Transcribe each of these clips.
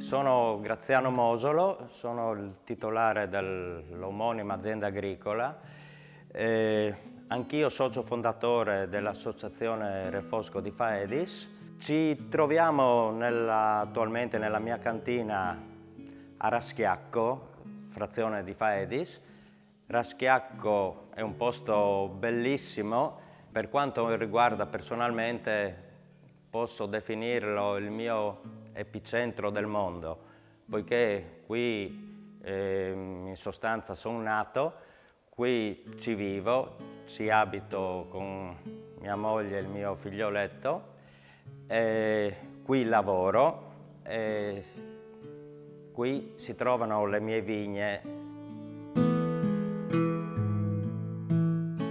Sono Graziano Mosolo, sono il titolare dell'omonima azienda agricola. Anch'io socio fondatore dell'associazione Refosco di Faedis. Ci troviamo attualmente nella mia cantina a Raschiacco, frazione di Faedis. Raschiacco è un posto bellissimo, per quanto riguarda personalmente posso definirlo il mio epicentro del mondo, poiché qui in sostanza sono nato, qui ci vivo, ci abito con mia moglie e il mio figlioletto, qui lavoro, qui si trovano le mie vigne.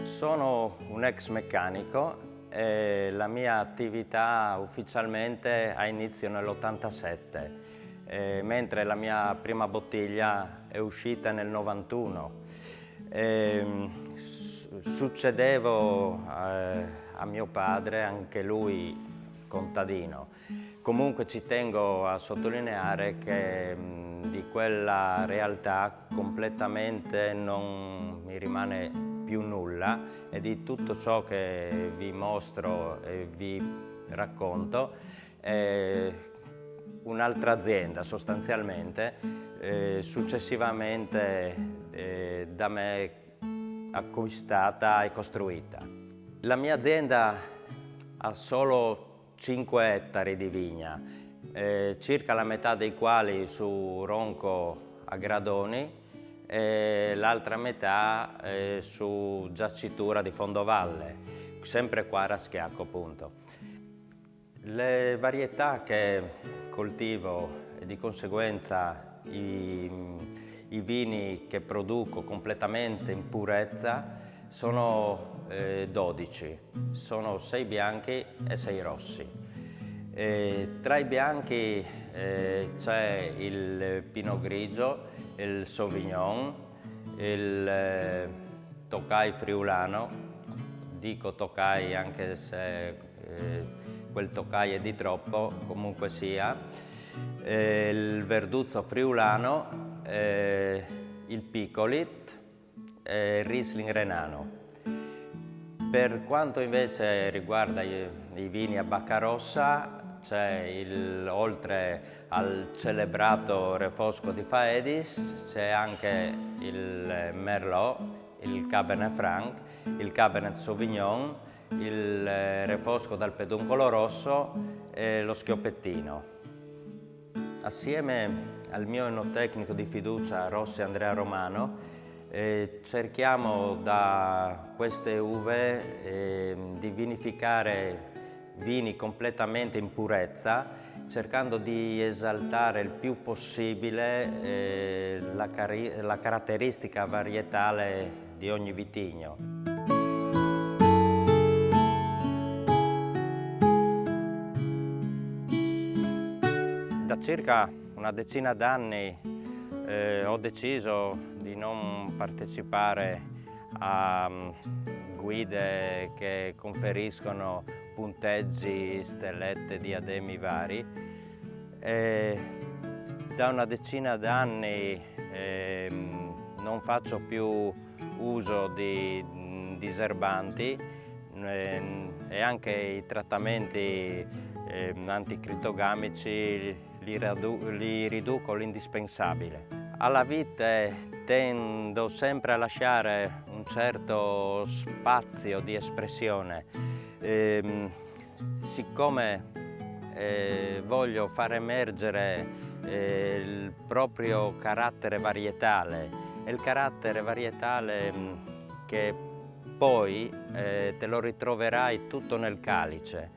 Sono un ex meccanico e la mia attività ufficialmente ha inizio nell'87, mentre la mia prima bottiglia è uscita nel 91. Succedevo a mio padre, anche lui contadino. Comunque ci tengo a sottolineare che di quella realtà completamente non mi rimane più nulla, e di tutto ciò che vi mostro e vi racconto è un'altra azienda sostanzialmente, successivamente da me acquistata e costruita. La mia azienda ha solo 5 ettari di vigna, circa la metà dei quali su Ronco a Gradoni e l'altra metà su giacitura di Fondovalle, sempre qua a Raschiacco appunto. Le varietà che coltivo e di conseguenza i vini che produco completamente in purezza sono 12, sono 6 bianchi e 6 rossi. Tra i bianchi c'è il Pinot Grigio, il Sauvignon, il Tokai friulano, dico Tokai anche se quel Tokai è di troppo, comunque sia, il Verduzzo friulano, il Picolit e il Riesling renano. Per quanto invece riguarda i vini a bacca rossa, c'è oltre al celebrato Refosco di Faedis, c'è anche il Merlot, il Cabernet Franc, il Cabernet Sauvignon, il Refosco dal Peduncolo Rosso e lo Schioppettino. Assieme al mio enotecnico di fiducia Rossi Andrea Romano, cerchiamo da queste uve di vinificare vini completamente in purezza, cercando di esaltare il più possibile la caratteristica varietale di ogni vitigno. Da circa una decina d'anni ho deciso di non partecipare a guide che conferiscono punteggi, stellette, diademi vari. Da una decina d'anni non faccio più uso di diserbanti e anche i trattamenti anticritogamici li riduco l'indispensabile. Alla vite tendo sempre a lasciare un certo spazio di espressione. Siccome voglio far emergere il proprio carattere varietale, e il carattere varietale che poi te lo ritroverai tutto nel calice.